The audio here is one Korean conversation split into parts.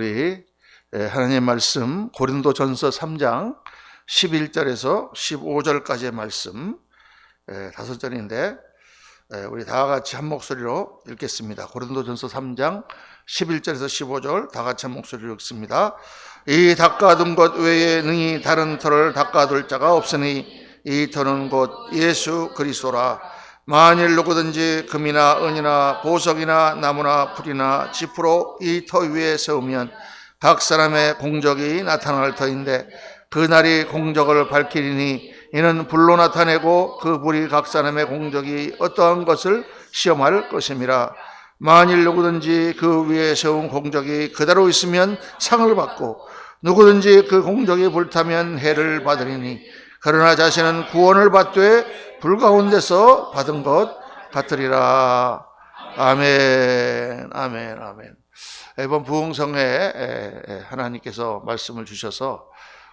우리 하나님의 말씀 고린도전서 3장 11절에서 15절까지의 말씀 5절인데 우리 다 같이 한 목소리로 읽겠습니다. 고린도전서 3장 11절에서 15절 다 같이 한 목소리로 읽습니다. 이 닦아둔 것 외에 능히 다른 터를 닦아둘 자가 없으니 이 터는 곧 예수 그리스도라. 만일 누구든지 금이나 은이나 보석이나 나무나 풀이나 지푸로 이 터 위에 세우면 각 사람의 공적이 나타날 터인데 그날이 공적을 밝히리니 이는 불로 나타내고 그 불이 각 사람의 공적이 어떠한 것을 시험할 것임이라. 만일 누구든지 그 위에 세운 공적이 그대로 있으면 상을 받고 누구든지 그 공적이 불타면 해를 받으리니 그러나 자신은 구원을 받되 불 가운데서 받은 것 같으리라. 아멘, 아멘, 아멘. 이번 부흥성에 하나님께서 말씀을 주셔서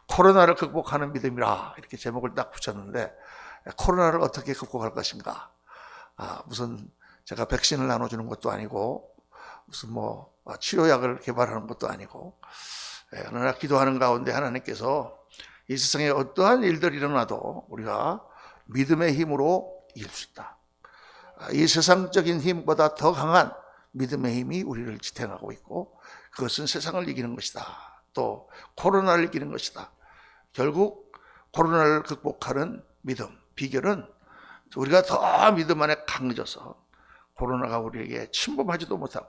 코로나를 극복하는 믿음이라 이렇게 제목을 딱 붙였는데, 코로나를 어떻게 극복할 것인가? 무슨 제가 백신을 나눠주는 것도 아니고 무슨 치료약을 개발하는 것도 아니고, 그러나 기도하는 가운데 하나님께서 이 세상에 어떠한 일들이 일어나도 우리가 믿음의 힘으로 이길 수 있다. 이 세상적인 힘보다 더 강한 믿음의 힘이 우리를 지탱하고 있고, 그것은 세상을 이기는 것이다. 또 코로나를 이기는 것이다. 결국 코로나를 극복하는 믿음, 비결은 우리가 더 믿음 안에 강해져서 코로나가 우리에게 침범하지도 못하고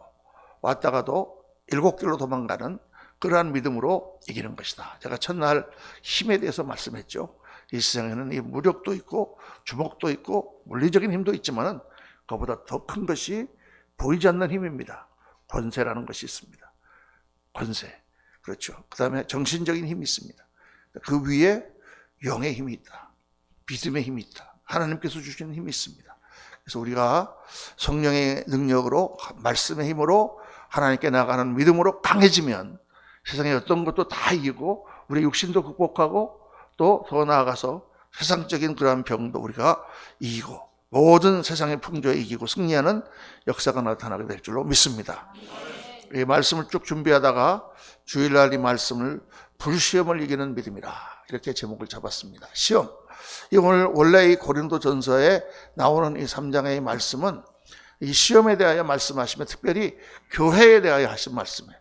왔다가도 7길로 도망가는 그러한 믿음으로 이기는 것이다. 제가 첫날 힘에 대해서 말씀했죠. 이 세상에는 이 무력도 있고 주먹도 있고 물리적인 힘도 있지만 그보다 더 큰 것이 보이지 않는 힘입니다. 권세라는 것이 있습니다. 권세. 그렇죠. 그 다음에 정신적인 힘이 있습니다. 그 위에 영의 힘이 있다. 믿음의 힘이 있다. 하나님께서 주시는 힘이 있습니다. 그래서 우리가 성령의 능력으로, 말씀의 힘으로 하나님께 나가는 믿음으로 강해지면 세상에 어떤 것도 다 이기고 우리 육신도 극복하고 또 더 나아가서 세상적인 그러한 병도 우리가 이기고 모든 세상의 풍조에 이기고 승리하는 역사가 나타나게 될 줄로 믿습니다. 이 말씀을 쭉 준비하다가 주일날 이 말씀을 불시험을 이기는 믿음이라 이렇게 제목을 잡았습니다. 시험. 이 오늘 원래 이 고린도전서에 나오는 이 3장의 말씀은 이 시험에 대하여 말씀하시면 특별히 교회에 대하여 하신 말씀이에요.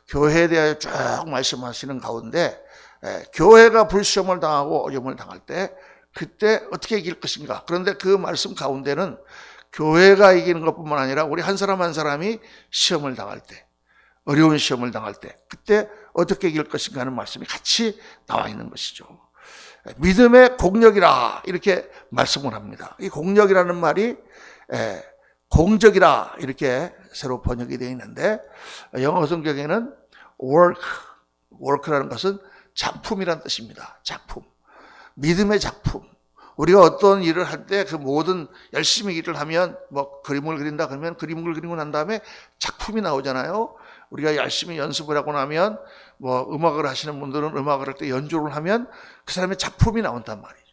교회에 대하여 쭉 말씀하시는 가운데 교회가 불시험을 당하고 어려움을 당할 때 그때 어떻게 이길 것인가. 그런데 그 말씀 가운데는 교회가 이기는 것뿐만 아니라 우리 한 사람 한 사람이 시험을 당할 때, 어려운 시험을 당할 때 그때 어떻게 이길 것인가 하는 말씀이 같이 나와 있는 것이죠. 믿음의 공력이라 이렇게 말씀을 합니다. 이 공력이라는 말이 공적이라 이렇게 새로 번역이 되어 있는데, 영어 성경에는 work라는 것은 작품이란 뜻입니다. 작품. 믿음의 작품. 우리가 어떤 일을 할 때 그 모든 열심히 일을 하면 그림을 그린다 그러면 그림을 그리고 난 다음에 작품이 나오잖아요. 우리가 열심히 연습을 하고 나면 음악을 하시는 분들은 음악을 할 때 연주를 하면 그 사람의 작품이 나온단 말이죠.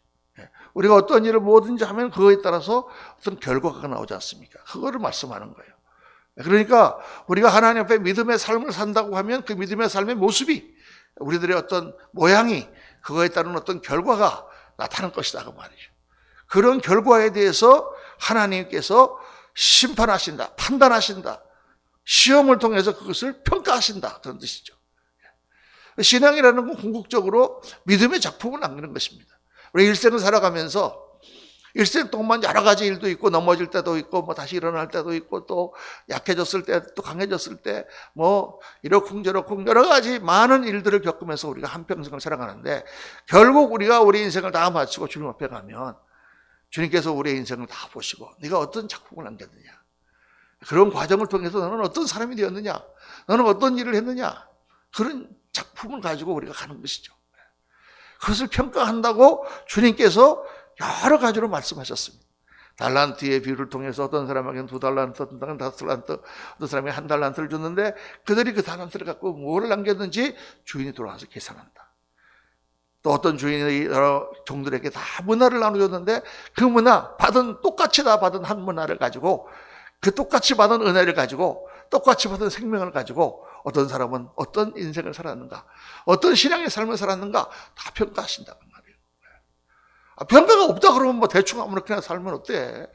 우리가 어떤 일을 뭐든지 하면 그거에 따라서 어떤 결과가 나오지 않습니까? 그거를 말씀하는 거예요. 그러니까 우리가 하나님 앞에 믿음의 삶을 산다고 하면 그 믿음의 삶의 모습이, 우리들의 어떤 모양이, 그거에 따른 어떤 결과가 나타날 것이다 그 말이죠. 그런 결과에 대해서 하나님께서 심판하신다, 판단하신다, 시험을 통해서 그것을 평가하신다, 그런 뜻이죠. 신앙이라는 건 궁극적으로 믿음의 작품을 남기는 것입니다. 우리 일생을 살아가면서 일생 동안 여러 가지 일도 있고 넘어질 때도 있고 다시 일어날 때도 있고 또 약해졌을 때 또 강해졌을 때 이러쿵저러쿵 여러 가지 많은 일들을 겪으면서 우리가 한평생을 살아가는데, 결국 우리가 우리 인생을 다 마치고 주님 앞에 가면 주님께서 우리의 인생을 다 보시고 네가 어떤 작품을 남겼느냐, 그런 과정을 통해서 너는 어떤 사람이 되었느냐, 너는 어떤 일을 했느냐, 그런 작품을 가지고 우리가 가는 것이죠. 그것을 평가한다고 주님께서 여러 가지로 말씀하셨습니다. 달란트의 비유를 통해서 어떤 사람에게는 2달란트, 어떤 사람에게는 5달란트, 어떤 사람에게 1달란트를 줬는데 그들이 그 달란트를 갖고 뭐를 남겼는지 주인이 돌아와서 계산한다. 또 어떤 주인이 여러 종들에게 다 문화를 나눠줬는데 그 문화, 똑같이 다 받은 한 문화를 가지고, 그 똑같이 받은 은혜를 가지고, 똑같이 받은 생명을 가지고 어떤 사람은 어떤 인생을 살았는가, 어떤 신앙의 삶을 살았는가 다 평가하신다고 말이에요. 평가가 없다 그러면 뭐 대충 아무렇게나 살면 어때?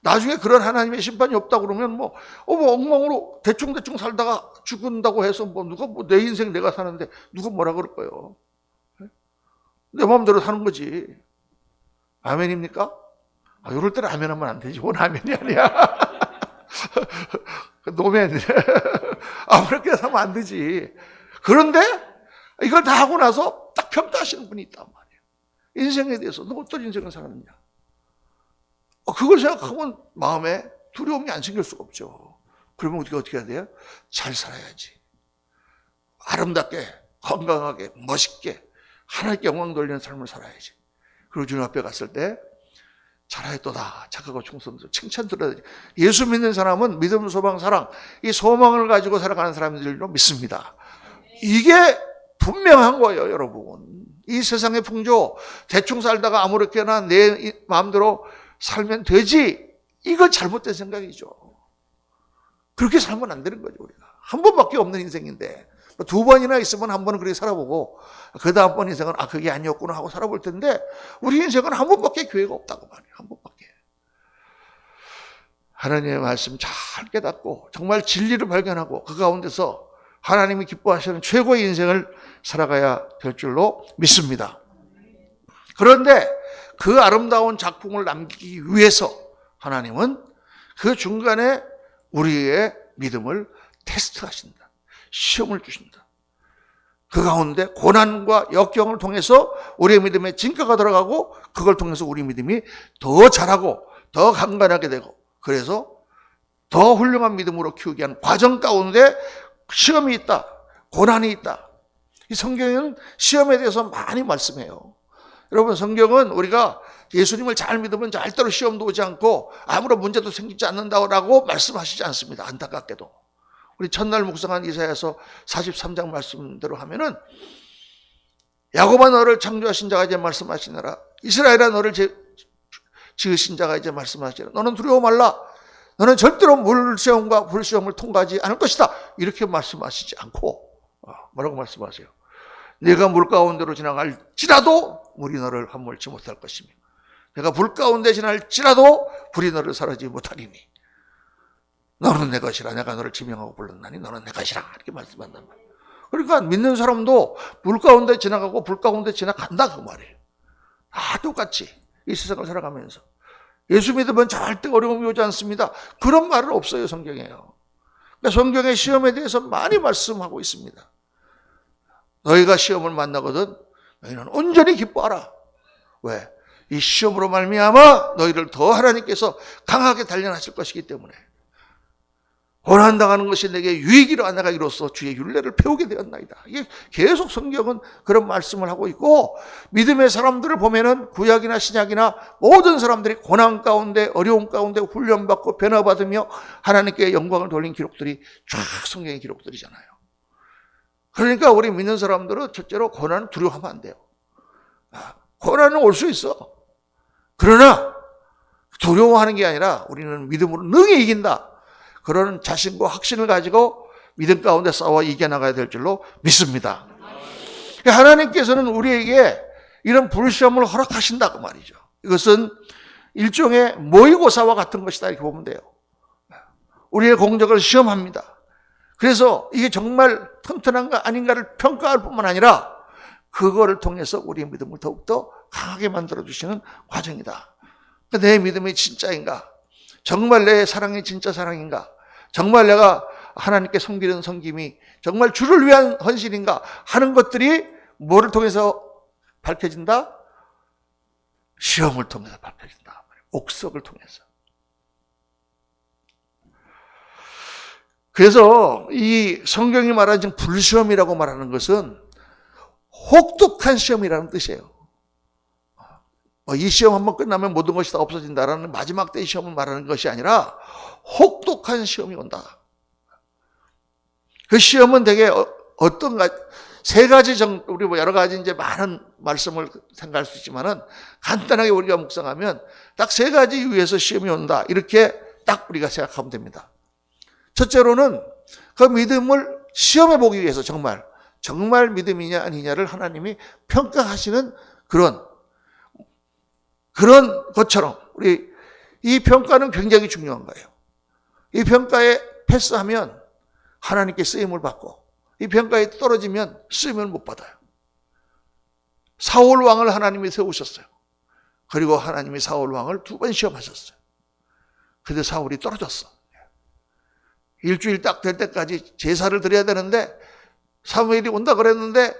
나중에 그런 하나님의 심판이 없다 그러면 뭐 엉망으로 대충 살다가 죽는다고 해서 뭐 누가 뭐 내 인생 내가 사는데 누가 뭐라 그럴 거예요? 내 마음대로 사는 거지. 아멘입니까? 이럴 때는 아멘하면 안 되지. 뭔 아멘이 아니야. 노멘. 아무렇게 살면 안 되지. 그런데 이걸 다 하고 나서 딱 평가하시는 분이 있단 말이에요. 인생에 대해서 너 어떤 인생을 살았느냐. 그걸 생각하면 마음에 두려움이 안 생길 수가 없죠. 그러면 우리가 어떻게 해야 돼요? 잘 살아야지. 아름답게, 건강하게, 멋있게 하나님께 영광 돌리는 삶을 살아야지. 그리고 주님 앞에 갔을 때 잘하였도다 착하고 충성스러워 칭찬 들어야 돼. 예수 믿는 사람은 믿음, 소망, 사랑 이 소망을 가지고 살아가는 사람들로 믿습니다. 이게 분명한 거예요, 여러분. 이 세상의 풍조 대충 살다가 아무렇게나 내 마음대로 살면 되지. 이거 잘못된 생각이죠. 그렇게 살면 안 되는 거죠. 우리가 한 번밖에 없는 인생인데 두 번이나 있으면 한 번은 그렇게 살아보고 그 다음번 인생은 그게 아니었구나 하고 살아볼 텐데 우리 인생은 한 번밖에 기회가 없다고 말이에요. 한 번밖에. 하나님의 말씀 잘 깨닫고 정말 진리를 발견하고 그 가운데서 하나님이 기뻐하시는 최고의 인생을 살아가야 될 줄로 믿습니다. 그런데 그 아름다운 작품을 남기기 위해서 하나님은 그 중간에 우리의 믿음을 테스트하신다. 시험을 주신다. 그 가운데 고난과 역경을 통해서 우리의 믿음에 진가가 들어가고 그걸 통해서 우리 믿음이 더 자라고 더 강건하게 되고 그래서 더 훌륭한 믿음으로 키우게 하는 과정 가운데 시험이 있다. 고난이 있다. 이 성경에는 시험에 대해서 많이 말씀해요. 여러분 성경은 우리가 예수님을 잘 믿으면 절대로 시험도 오지 않고 아무런 문제도 생기지 않는다고 말씀하시지 않습니다. 안타깝게도. 우리 첫날 묵상한 이사야서 43장 말씀대로 하면은 야곱아 너를 창조하신 자가 이제 말씀하시느라 이스라엘아 너를 지으신 자가 이제 말씀하시느라 너는 두려워 말라. 너는 절대로 물시험과 불시험을 통과하지 않을 것이다. 이렇게 말씀하시지 않고 뭐라고 말씀하세요? 네가 물 가운데로 지나갈지라도 물이 너를 함몰치 못할 것이며 내가 불 가운데 지날지라도 불이 너를 사르지 못하리니 너는 내 것이라 내가 너를 지명하고 불렀나니 너는 내 것이라 이렇게 말씀한단 말이에요. 그러니까 믿는 사람도 물 가운데 지나가고 불 가운데 지나간다 그 말이에요. 다 똑같이 이 세상을 살아가면서 예수 믿으면 절대 어려움이 오지 않습니다. 그런 말은 없어요 성경에요. 그러니까 성경의 시험에 대해서 많이 말씀하고 있습니다. 너희가 시험을 만나거든 너희는 온전히 기뻐하라. 왜? 이 시험으로 말미암아 너희를 더 하나님께서 강하게 단련하실 것이기 때문에 고난당하는 것이 내게 유익이라 내가 이로써 주의 율례를 배우게 되었나이다. 이게 계속 성경은 그런 말씀을 하고 있고 믿음의 사람들을 보면은 구약이나 신약이나 모든 사람들이 고난 가운데 어려움 가운데 훈련받고 변화받으며 하나님께 영광을 돌린 기록들이 쫙 성경의 기록들이잖아요. 그러니까 우리 믿는 사람들은 첫째로 고난을 두려워하면 안 돼요. 고난은 올 수 있어. 그러나 두려워하는 게 아니라 우리는 믿음으로 능히 이긴다. 그런 자신과 확신을 가지고 믿음 가운데 싸워 이겨나가야 될 줄로 믿습니다. 하나님께서는 우리에게 이런 불시험을 허락하신다고 말이죠. 이것은 일종의 모의고사와 같은 것이다 이렇게 보면 돼요. 우리의 공적을 시험합니다. 그래서 이게 정말 튼튼한가 아닌가를 평가할 뿐만 아니라 그거를 통해서 우리의 믿음을 더욱더 강하게 만들어주시는 과정이다. 내 믿음이 진짜인가? 정말 내 사랑이 진짜 사랑인가? 정말 내가 하나님께 섬기는 섬김이 정말 주를 위한 헌신인가 하는 것들이 뭐를 통해서 밝혀진다? 시험을 통해서 밝혀진다. 옥석을 통해서. 그래서 이 성경이 말하는 불시험이라고 말하는 것은 혹독한 시험이라는 뜻이에요. 이 시험 한번 끝나면 모든 것이 다 없어진다라는 마지막 때의 시험을 말하는 것이 아니라 혹독한 시험이 온다. 그 시험은 되게 세 가지 우리 여러 가지 이제 많은 말씀을 생각할 수 있지만은 간단하게 우리가 묵상하면 딱 세 가지 이유에서 시험이 온다. 이렇게 딱 우리가 생각하면 됩니다. 첫째로는 그 믿음을 시험해 보기 위해서 정말 믿음이냐 아니냐를 하나님이 평가하시는 그런 것처럼 우리 이 평가는 굉장히 중요한 거예요. 이 평가에 패스하면 하나님께 쓰임을 받고 이 평가에 떨어지면 쓰임을 못 받아요. 사울 왕을 하나님이 세우셨어요. 그리고 하나님이 사울 왕을 2번 시험하셨어요. 근데 사울이 떨어졌어. 일주일 딱 될 때까지 제사를 드려야 되는데 사무엘이 온다 그랬는데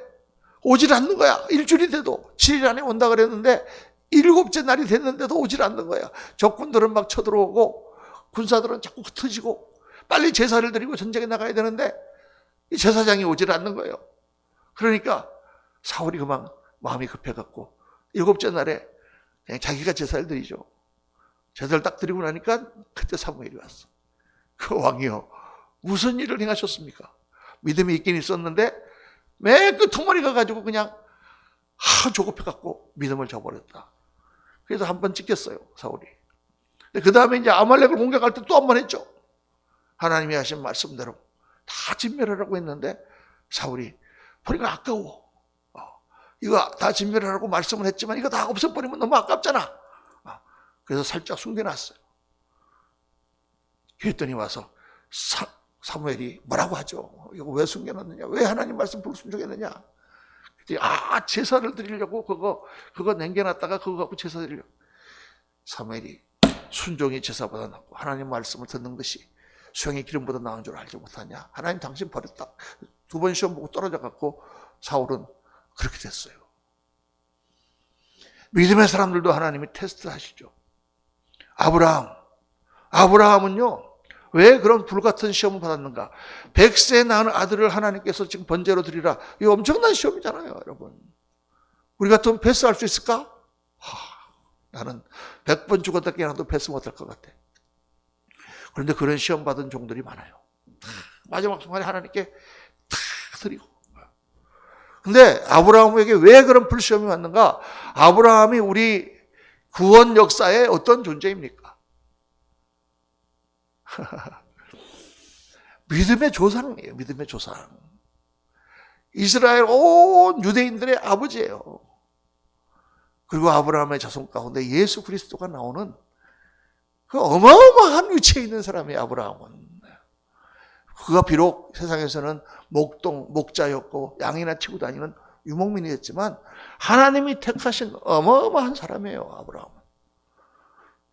오질 않는 거야. 일주일이 돼도 7일 안에 온다 그랬는데 7째 날이 됐는데도 오질 않는 거야. 적군들은 막 쳐들어오고 군사들은 자꾸 흩어지고 빨리 제사를 드리고 전쟁에 나가야 되는데 이 제사장이 오질 않는 거예요. 그러니까 사울이 그만 마음이 급해갖고 7째 날에 그냥 자기가 제사를 드리죠. 제사를 딱 드리고 나니까 그때 사무엘이 왔어. 그 왕이요, 무슨 일을 행하셨습니까? 믿음이 있긴 있었는데 맨 끝머리 가가지고 그냥 조급해갖고 믿음을 저버렸다. 그래서 한 번 찍혔어요, 사울이. 그 다음에 이제 아말렉을 공격할 때 또 한 번 했죠. 하나님이 하신 말씀대로 다 진멸하라고 했는데 사울이 보니까 아까워. 이거 다 진멸하라고 말씀을 했지만 이거 다 없애버리면 너무 아깝잖아. 그래서 살짝 숨겨놨어요. 그랬더니 와서 사무엘이 뭐라고 하죠? 이거 왜 숨겨놨느냐? 왜 하나님 말씀 불순종했느냐? 제사를 드리려고 그거 남겨놨다가 그거 갖고 제사 드리려고. 사무엘이 순종이 제사보다 낫고 하나님 말씀을 듣는 것이 수양의 기름보다 나은 줄 알지 못하냐? 하나님 당신 버렸다. 2번 시험 보고 떨어져갖고 사울은 그렇게 됐어요. 믿음의 사람들도 하나님이 테스트 하시죠. 아브라함은요, 왜 그런 불같은 시험을 받았는가? 100세 낳은 아들을 하나님께서 지금 번제로 드리라. 이거 엄청난 시험이잖아요, 여러분. 우리 같으면 패스할 수 있을까? 나는 100번 죽었다 깨어나도 패스 못할 것 같아. 그런데 그런 시험 받은 종들이 많아요. 마지막 순간에 하나님께 다 드리고. 근데 아브라함에게 왜 그런 불시험이 왔는가? 아브라함이 우리 구원 역사의 어떤 존재입니까? 믿음의 조상이에요. 믿음의 조상. 이스라엘 온 유대인들의 아버지예요. 그리고 아브라함의 자손 가운데 예수 그리스도가 나오는 그 어마어마한 위치에 있는 사람이에요. 아브라함은. 그가 비록 세상에서는 목자였고 양이나 치고 다니는 유목민이었지만 하나님이 택하신 어마어마한 사람이에요. 아브라함은.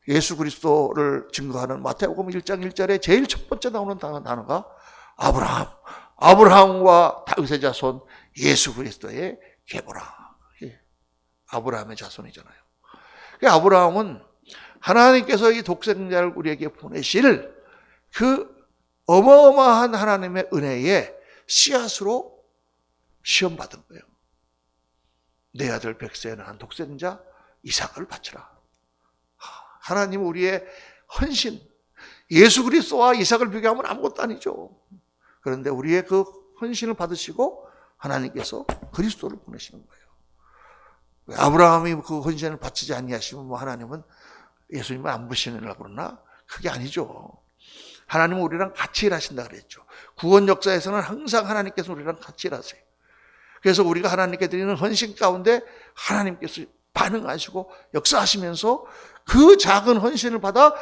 예수 그리스도를 증거하는 마태복음 1장 1절에 제일 첫 번째 나오는 단어가 아브라함과 다윗의 자손 예수 그리스도의 계보라. 아브라함의 자손이잖아요. 아브라함은 하나님께서 이 독생자를 우리에게 보내실 그 어마어마한 하나님의 은혜에 씨앗으로 시험받은 거예요. 내 아들 100세에 낳은 독생자 이삭을 바치라. 하나님 우리의 헌신, 예수 그리스도와 이삭을 비교하면 아무것도 아니죠. 그런데 우리의 그 헌신을 받으시고 하나님께서 그리스도를 보내시는 거예요. 아브라함이 그 헌신을 바치지 아니하시면 하나님은 예수님을 안 보시느라고 그러나 그게 아니죠. 하나님은 우리랑 같이 일하신다 그랬죠. 구원 역사에서는 항상 하나님께서 우리랑 같이 일하세요. 그래서 우리가 하나님께 드리는 헌신 가운데 하나님께서 반응하시고 역사하시면서 그 작은 헌신을 받아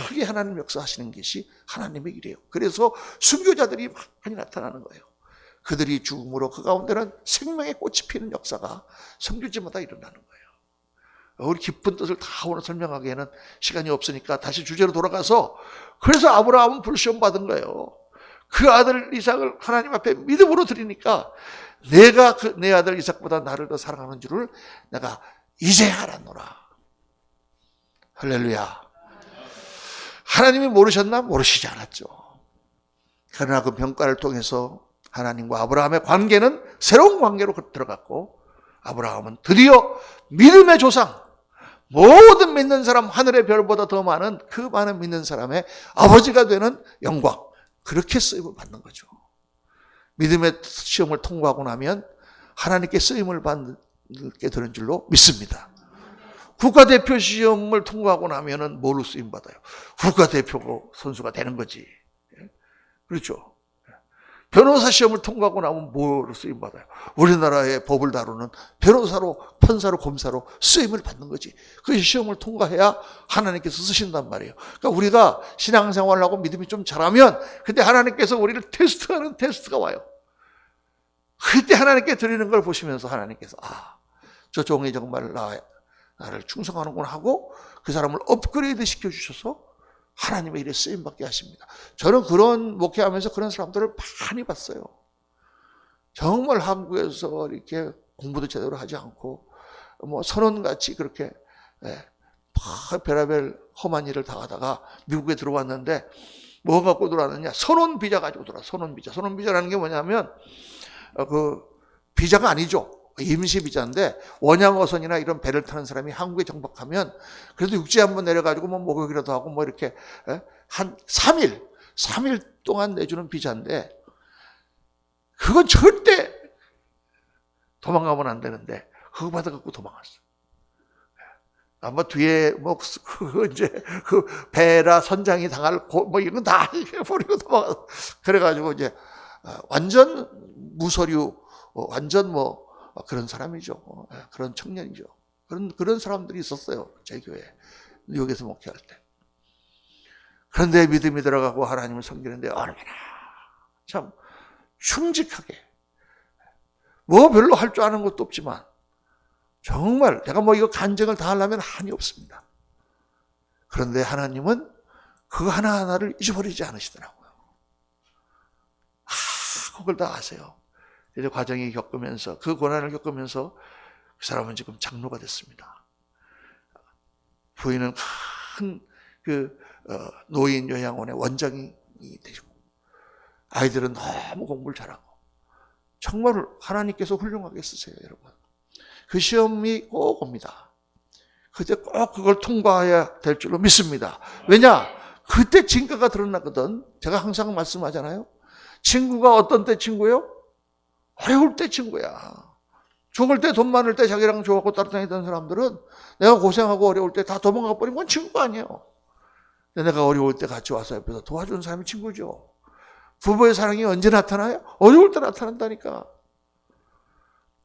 크게 하나님 역사하시는 것이 하나님의 일이에요. 그래서 순교자들이 많이 나타나는 거예요. 그들이 죽음으로 그 가운데는 생명의 꽃이 피는 역사가 성교지마다 일어나는 거예요. 우리 깊은 뜻을 다 오늘 설명하기에는 시간이 없으니까 다시 주제로 돌아가서 그래서 아브라함은 불시험 받은 거예요. 그 아들 이삭을 하나님 앞에 믿음으로 드리니까 내가 내 아들 이삭보다 나를 더 사랑하는 줄을 내가 이제 알았노라. 할렐루야. 하나님이 모르셨나? 모르시지 않았죠. 그러나 그 평가를 통해서 하나님과 아브라함의 관계는 새로운 관계로 들어갔고 아브라함은 드디어 믿음의 조상, 모든 믿는 사람 하늘의 별보다 더 많은 그 많은 믿는 사람의 아버지가 되는 영광, 그렇게 쓰임을 받는 거죠. 믿음의 시험을 통과하고 나면 하나님께 쓰임을 받게 되는 줄로 믿습니다. 국가대표 시험을 통과하고 나면은 뭘로 쓰임 받아요? 국가대표 선수가 되는 거지. 그렇죠. 변호사 시험을 통과하고 나면 뭐로 쓰임받아요? 우리나라의 법을 다루는 변호사로, 판사로, 검사로 쓰임을 받는 거지. 그 시험을 통과해야 하나님께서 쓰신단 말이에요. 그러니까 우리가 신앙생활을 하고 믿음이 좀 잘하면 근데 하나님께서 우리를 테스트하는 테스트가 와요. 그때 하나님께 드리는 걸 보시면서 하나님께서 저 종이 정말 나를 충성하는구나 하고 그 사람을 업그레이드 시켜주셔서 하나님의 일에 쓰임받게 하십니다. 저는 그런 목회하면서 그런 사람들을 많이 봤어요. 정말 한국에서 이렇게 공부도 제대로 하지 않고 뭐 선원같이 그렇게 별의별 험한 일을 당하다가 미국에 들어왔는데 뭐 갖고 들어왔느냐? 선원 비자 가지고 들어와. 선원 비자. 선원 비자라는 게 뭐냐면 그 비자가 아니죠. 임시 비자인데 원양어선이나 이런 배를 타는 사람이 한국에 정박하면 그래도 육지에 한번 내려가지고 뭐 목욕이라도 하고 뭐 이렇게 한 3일 동안 내주는 비자인데 그건 절대 도망가면 안 되는데 그거 받아갖고 도망갔어. 아마 뒤에 뭐 이제 그 배라 선장이 당할 뭐 이건 다 버리고 도망갔어. 그래가지고 이제 완전 무서류, 완전 뭐 그런 사람이죠. 그런 청년이죠. 그런 사람들이 있었어요. 제 교회에. 뉴욕에서 목회할 때. 그런데 믿음이 들어가고 하나님을 섬기는데 얼마나 참 충직하게 뭐 별로 할 줄 아는 것도 없지만 정말 내가 뭐 이거 간증을 다 하려면 한이 없습니다. 그런데 하나님은 그거 하나하나를 잊어버리지 않으시더라고요. 그걸 다 아세요. 이제 과정이 겪으면서 그 고난을 겪으면서 그 사람은 지금 장로가 됐습니다. 부인은 큰 그 노인 요양원의 원장이 되고 아이들은 너무 공부를 잘하고 정말 하나님께서 훌륭하게 쓰세요, 여러분. 그 시험이 꼭 옵니다. 그때 꼭 그걸 통과해야 될 줄로 믿습니다. 왜냐? 그때 진가가 드러나거든. 제가 항상 말씀하잖아요. 친구가 어떤 때 친구예요? 어려울 때 친구야. 죽을 때 돈 많을 때 자기랑 좋아하고 따라다니던 사람들은 내가 고생하고 어려울 때 다 도망가 버리면 그건 친구가 아니에요. 근데 내가 어려울 때 같이 와서 옆에서 도와주는 사람이 친구죠. 부부의 사랑이 언제 나타나요? 어려울 때 나타난다니까.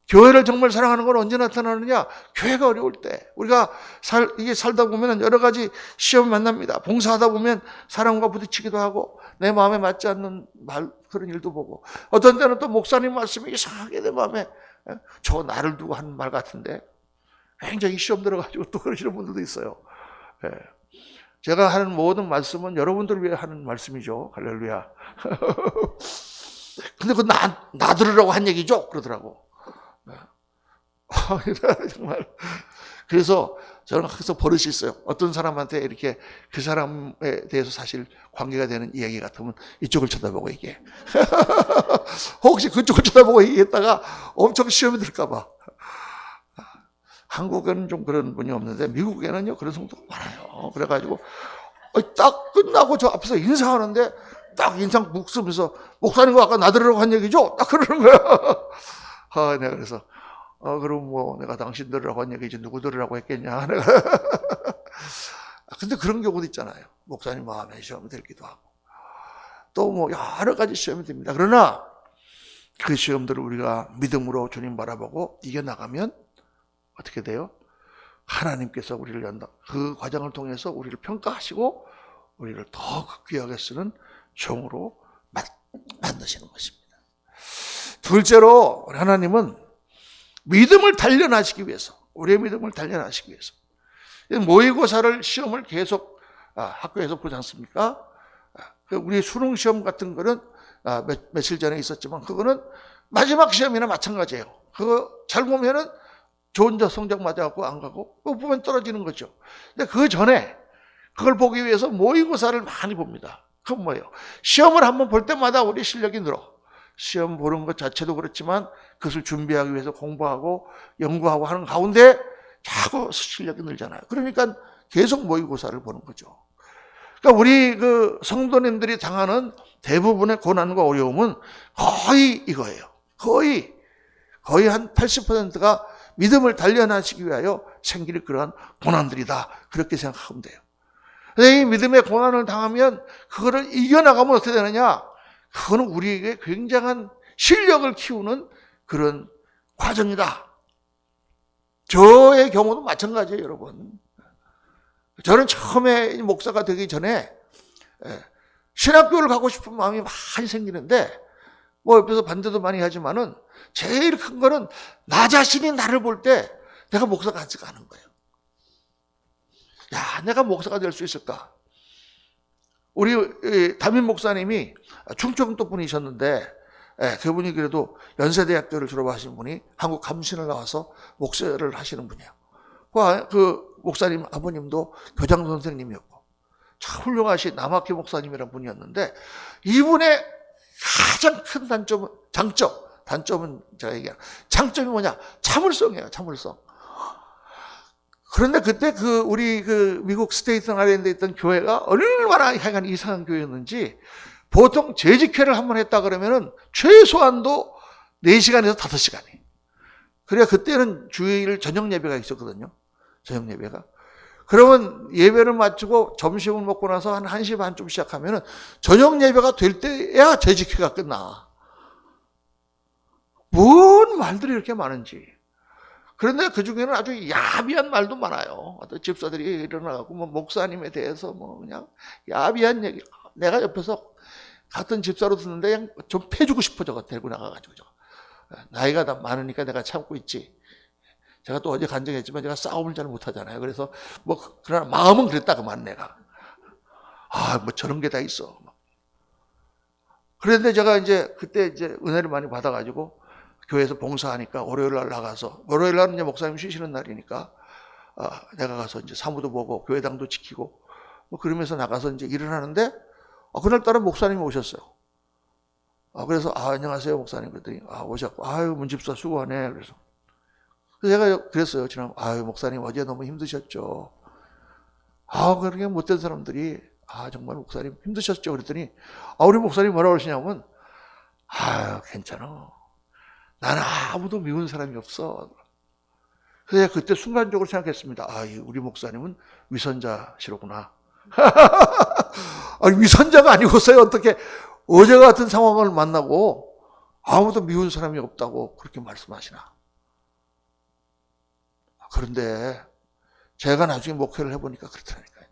교회를 정말 사랑하는 건 언제 나타나느냐? 교회가 어려울 때. 우리가 이게 살다 보면 여러 가지 시험을 만납니다. 봉사하다 보면 사람과 부딪히기도 하고 내 마음에 맞지 않는 그런 일도 보고 어떤 때는 또 목사님 말씀이 이상하게 내 마음에 저 나를 두고 하는 말 같은데 굉장히 시험 들어가지고 또 그러시는 분들도 있어요. 제가 하는 모든 말씀은 여러분들을 위해 하는 말씀이죠. 할렐루야. 근데 그 나 들으라고 한 얘기죠? 그러더라고. 정말. 그래서 저는 항상 버릇이 있어요. 어떤 사람한테 이렇게 그 사람에 대해서 사실 관계가 되는 이야기 같으면 이쪽을 쳐다보고 얘기해. 혹시 그쪽을 쳐다보고 얘기했다가 엄청 시험이 들까봐. 한국에는 좀 그런 분이 없는데 미국에는요 그런 성도가 많아요. 그래가지고 딱 끝나고 저 앞에서 인사하는데 딱 인상 묵 쓰면서 목사님과 아까 나들으라고 한 얘기죠? 딱 그러는 거야. 내가 그래서 그럼 뭐 내가 당신 들으라고 한 얘기지 누구 들으라고 했겠냐. 내가 근데 그런 경우도 있잖아요. 목사님 마음에 시험이 들기도 하고 또 뭐 여러 가지 시험이 듭니다. 그러나 그 시험들을 우리가 믿음으로 주님 바라보고 이겨나가면 어떻게 돼요? 하나님께서 우리를 연다. 그 과정을 통해서 우리를 평가하시고 우리를 더 귀하게 쓰는 종으로 만드시는 것입니다. 둘째로 하나님은 믿음을 단련하시기 위해서, 우리의 믿음을 단련하시기 위해서 모의고사를 시험을 계속 학교에서 보지 않습니까? 우리 수능 시험 같은 거는 며칠 전에 있었지만 그거는 마지막 시험이나 마찬가지예요. 그거 잘 보면은 좋은 성적 맞아갖고 안 가고 그거 보면 떨어지는 거죠. 근데 그 전에 그걸 보기 위해서 모의고사를 많이 봅니다. 그건 뭐예요? 시험을 한번 볼 때마다 우리 실력이 늘어. 시험 보는 것 자체도 그렇지만 그것을 준비하기 위해서 공부하고 연구하고 하는 가운데 자꾸 실력이 늘잖아요. 그러니까 계속 모의고사를 보는 거죠. 그러니까 우리 그 성도님들이 당하는 대부분의 고난과 어려움은 거의 이거예요. 거의 한 80%가 믿음을 단련하시기 위하여 생기는 그러한 고난들이다. 그렇게 생각하면 돼요. 이 믿음의 고난을 당하면 그거를 이겨나가면 어떻게 되느냐? 그거는 우리에게 굉장한 실력을 키우는 그런 과정이다. 저의 경우도 마찬가지예요, 여러분. 저는 처음에 목사가 되기 전에 신학교를 가고 싶은 마음이 많이 생기는데 뭐 옆에서 반대도 많이 하지만은 제일 큰 거는 나 자신이 나를 볼 때 내가 목사가 하는 거예요. 야, 내가 목사가 될 수 있을까? 우리 담임 목사님이 충청도 분이셨는데 그분이 그래도 연세대학교를 졸업하신 분이 한국 감신을 나와서 목사를 하시는 분이에요. 그 목사님 아버님도 교장 선생님이었고 참 훌륭하신 남학교 목사님이라는 분이었는데 이분의 가장 큰 단점은 제가 얘기한 장점이 뭐냐? 참을성이에요. 참을성. 그런데 그때 우리 미국 스테이튼 아일랜드에 있던 교회가 얼마나 하여간 이상한 교회였는지 보통 재직회를 한번 했다 그러면은 최소한도 4시간에서 5시간이. 그래야 그때는 주일 저녁 예배가 있었거든요. 저녁 예배가. 그러면 예배를 마치고 점심을 먹고 나서 한 1시 반쯤 시작하면은 저녁 예배가 될 때야 재직회가 끝나. 뭔 말들이 이렇게 많은지. 그런데 그 중에는 아주 야비한 말도 많아요. 어떤 집사들이 일어나고 뭐 목사님에 대해서 뭐 그냥 야비한 얘기. 내가 옆에서 같은 집사로 듣는데 그냥 좀 패주고 싶어 저거 데리고 나가가지고 저거. 나이가 다 많으니까 내가 참고 있지. 제가 또 어제 간증했지만 제가 싸움을 잘 못하잖아요. 그래서 뭐 그러나 마음은 그랬다 그만 내가. 뭐 저런 게 다 있어. 그런데 제가 그때 은혜를 많이 받아가지고 교회에서 봉사하니까 월요일 날 나가서 월요일 날은 이제 목사님 쉬시는 날이니까 내가 가서 사무도 보고 교회당도 지키고 뭐 그러면서 나가서 일을 하는데 그날따라 목사님이 오셨어요. 그래서 안녕하세요 목사님 그랬더니 오셨고 문집사 수고하네 그래서 제가 그랬어요. 지난 목사님 어제 너무 힘드셨죠. 그렇게 못된 사람들이 정말 목사님 힘드셨죠 그랬더니 우리 목사님 뭐라고 그러시냐면 괜찮아. 나는 아무도 미운 사람이 없어. 그래서 그때 순간적으로 생각했습니다. 우리 목사님은 위선자시로구나. 위선자가 아니고서요. 어떻게 어제 같은 상황을 만나고 아무도 미운 사람이 없다고 그렇게 말씀하시나. 그런데 제가 나중에 목회를 해보니까 그렇더라니까요.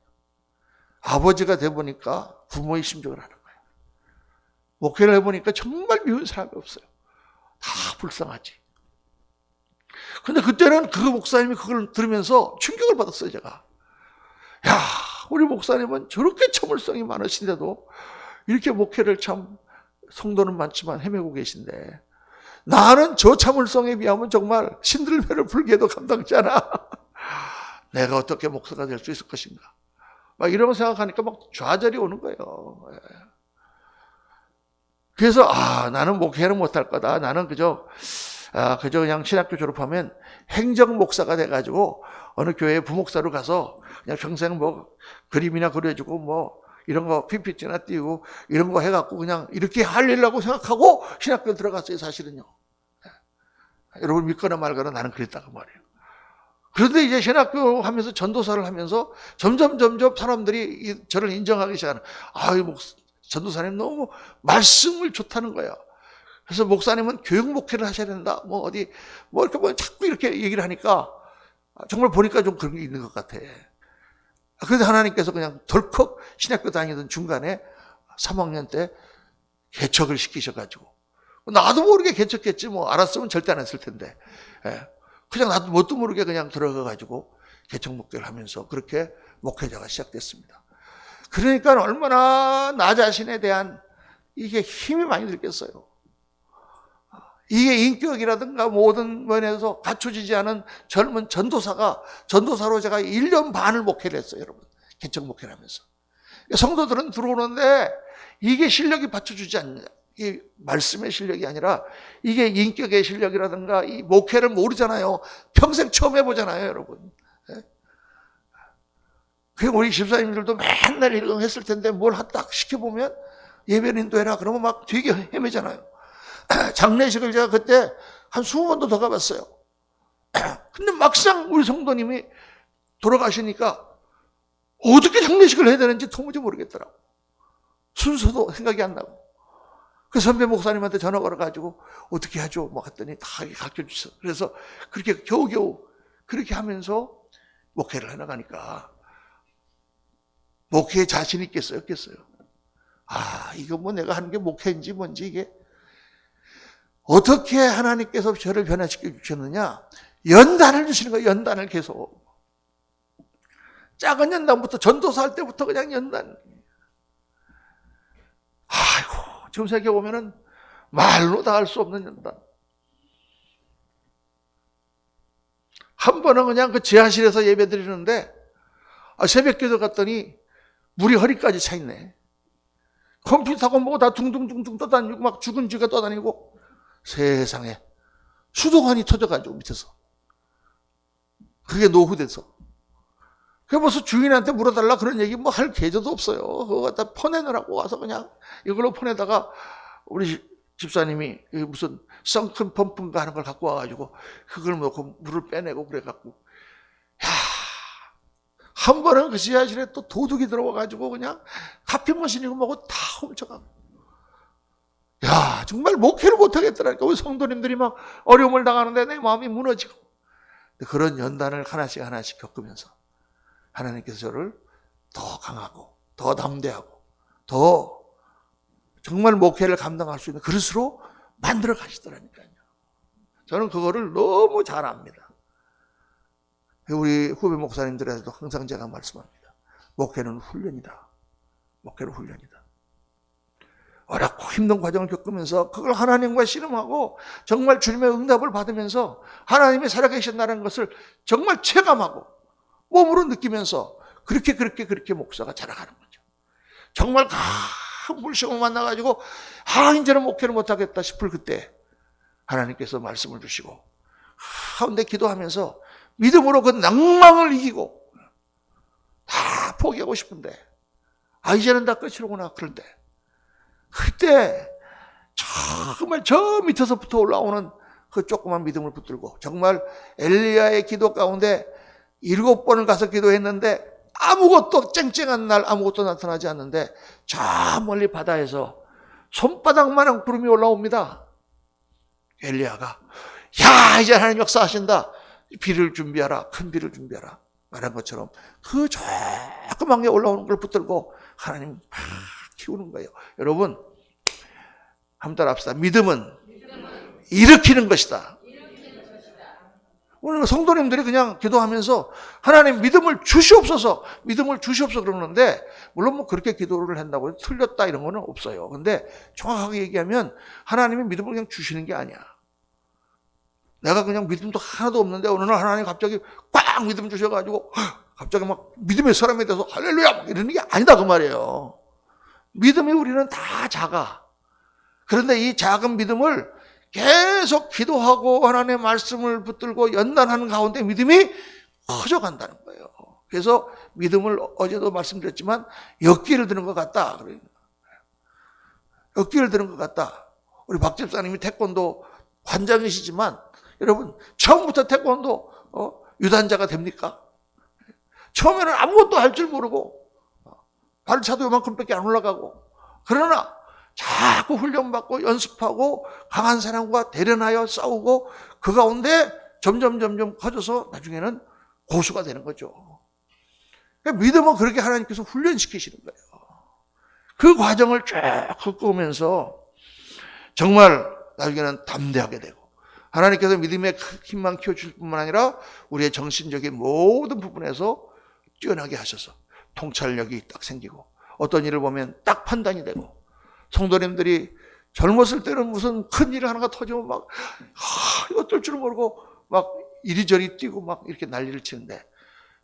아버지가 돼보니까 부모의 심정을 하는 거예요. 목회를 해보니까 정말 미운 사람이 없어요. 다 불쌍하지. 근데 그때는 그 목사님이 그걸 들으면서 충격을 받았어요, 제가. 우리 목사님은 저렇게 참을성이 많으신데도 이렇게 목회를 참 성도는 많지만 헤매고 계신데 나는 저 참을성에 비하면 정말 신들배를 불게도 감당치 않아. 내가 어떻게 목사가 될 수 있을 것인가. 막 이런 거 생각하니까 막 좌절이 오는 거예요. 그래서 나는 목회는 못할 거다. 나는 그저 그냥 신학교 졸업하면 행정 목사가 돼가지고 어느 교회 부목사로 가서 그냥 평생 뭐 그림이나 그려주고 뭐 이런 거 PPT나 띄우고 이런 거 해갖고 그냥 이렇게 하려고 생각하고 신학교 들어갔어요. 사실은요. 여러분 믿거나 말거나 나는 그랬다고 말이에요. 그런데 이제 신학교 하면서 전도사를 하면서 점점 사람들이 저를 인정하기 시작하는. 전도사님 너무 말씀을 좋다는 거예요. 그래서 목사님은 교육 목회를 하셔야 된다. 이렇게 자꾸 이렇게 얘기를 하니까 정말 보니까 좀 그런 게 있는 것 같아. 그런데 하나님께서 그냥 덜컥 신학교 다니던 중간에 3학년 때 개척을 시키셔가지고 나도 모르게 개척했지 알았으면 절대 안 했을 텐데 그냥 나도 뭣도 모르게 그냥 들어가가지고 개척 목회를 하면서 그렇게 목회자가 시작됐습니다. 그러니까 얼마나 나 자신에 대한 이게 힘이 많이 들겠어요. 이게 인격이라든가 모든 면에서 갖춰지지 않은 젊은 전도사로 제가 1년 반을 목회를 했어요, 여러분. 개척 목회를 하면서. 성도들은 들어오는데 이게 실력이 받쳐주지 않냐. 이 말씀의 실력이 아니라 이게 인격의 실력이라든가 이 목회를 모르잖아요. 평생 처음 해보잖아요, 여러분. 그리고 우리 집사님들도 맨날 이런 거 했을 텐데 뭘 딱 시켜보면 예배는 인도해라 그러면 막 되게 헤매잖아요. 장례식을 제가 그때 한 20번도 더 가봤어요. 근데 막상 우리 성도님이 돌아가시니까 어떻게 장례식을 해야 되는지 도무지 모르겠더라고. 순서도 생각이 안 나고. 그 선배 목사님한테 전화 걸어가지고 어떻게 하죠? 뭐 했더니 다 가르쳐 주셔. 그래서 그렇게 겨우겨우 그렇게 하면서 목회를 해나가니까 목회에 자신 있겠어요? 없겠어요? 이거 뭐 내가 하는 게 목회인지 뭔지 이게 어떻게 하나님께서 저를 변화시켜 주셨느냐? 연단을 주시는 거예요. 연단을 계속. 작은 연단부터 전도사 할 때부터 그냥 연단. 아이고, 지금 생각해보면은 말로 다 할 수 없는 연단. 한 번은 그냥 그 지하실에서 예배 드리는데 새벽 기도 갔더니 물이 허리까지 차 있네. 컴퓨터하고 뭐고 다 둥둥둥둥 떠다니고 막 죽은 쥐가 떠다니고 세상에 수도관이 터져가지고 밑에서 그게 노후돼서 그게 벌써 주인한테 물어달라 그런 얘기 뭐 할 계저도 없어요. 그거 갖다 퍼내느라고 와서 그냥 이걸로 퍼내다가 우리 집사님이 무슨 썬큰 펌프인가 하는 걸 갖고 와가지고 그걸 놓고 물을 빼내고 그래갖고 한 번은 그 지하실에 또 도둑이 들어와가지고 그냥 카피머신이고 뭐고 다 훔쳐가고 정말 목회를 못하겠더라니까. 우리 성도님들이 막 어려움을 당하는데 내 마음이 무너지고 그런 연단을 하나씩 하나씩 겪으면서 하나님께서 저를 더 강하고 더 담대하고 더 정말 목회를 감당할 수 있는 그릇으로 만들어 가시더라니까요. 저는 그거를 너무 잘 압니다. 우리 후배 목사님들에도 항상 제가 말씀합니다. 목회는 훈련이다. 목회는 훈련이다. 어렵고 힘든 과정을 겪으면서 그걸 하나님과 씨름하고 정말 주님의 응답을 받으면서 하나님이 살아계신다는 것을 정말 체감하고 몸으로 느끼면서 그렇게 목사가 자라가는 거죠. 정말 큰 불시험을 만나가지고 이제는 목회를 못하겠다 싶을 그때 하나님께서 말씀을 주시고 가운데 기도하면서 믿음으로 그 낭망을 이기고 다 포기하고 싶은데 이제는 다 끝이로구나 그럴 때 그때 정말 저 밑에서부터 올라오는 그 조그만 믿음을 붙들고 정말 엘리야의 기도 가운데 7번을 가서 기도했는데 아무것도 쨍쨍한 날 아무것도 나타나지 않는데 저 멀리 바다에서 손바닥만한 구름이 올라옵니다. 엘리야가 이제 하나님 역사하신다. 비를 준비하라. 큰 비를 준비하라. 말한 것처럼 그 조그만 게 올라오는 걸 붙들고 하나님 막 키우는 거예요. 여러분 한번 따라합시다. 믿음은 일으키는 것이다. 오늘 성도님들이 그냥 기도하면서 하나님 믿음을 주시옵소서 그러는데 물론 뭐 그렇게 기도를 한다고 틀렸다 이런 거는 없어요. 근데 정확하게 얘기하면 하나님이 믿음을 그냥 주시는 게 아니야. 내가 그냥 믿음도 하나도 없는데 어느 날 하나님 갑자기 꽉 믿음 주셔가지고 갑자기 막 믿음의 사람이 돼서 할렐루야 막 이러는 게 아니다 그 말이에요. 믿음이 우리는 다 작아. 그런데 이 작은 믿음을 계속 기도하고 하나님의 말씀을 붙들고 연단하는 가운데 믿음이 커져간다는 거예요. 그래서 믿음을 어제도 말씀드렸지만 역기를 드는 것 같다. 역기를 드는 것 같다. 우리 박 집사님이 태권도 관장이시지만 여러분 처음부터 태권도 유단자가 됩니까? 처음에는 아무것도 할 줄 모르고 발차도 요만큼밖에 안 올라가고 그러나 자꾸 훈련받고 연습하고 강한 사람과 대련하여 싸우고 그 가운데 점점 커져서 나중에는 고수가 되는 거죠. 그러니까 믿음은 그렇게 하나님께서 훈련시키시는 거예요. 그 과정을 쫙 겪으면서 정말 나중에는 담대하게 되고 하나님께서 믿음의 힘만 키워주실 뿐만 아니라 우리의 정신적인 모든 부분에서 뛰어나게 하셔서 통찰력이 딱 생기고 어떤 일을 보면 딱 판단이 되고 성도님들이 젊었을 때는 무슨 큰 일 하나가 터지면 막 어쩔 줄 모르고 막 이리저리 뛰고 막 이렇게 난리를 치는데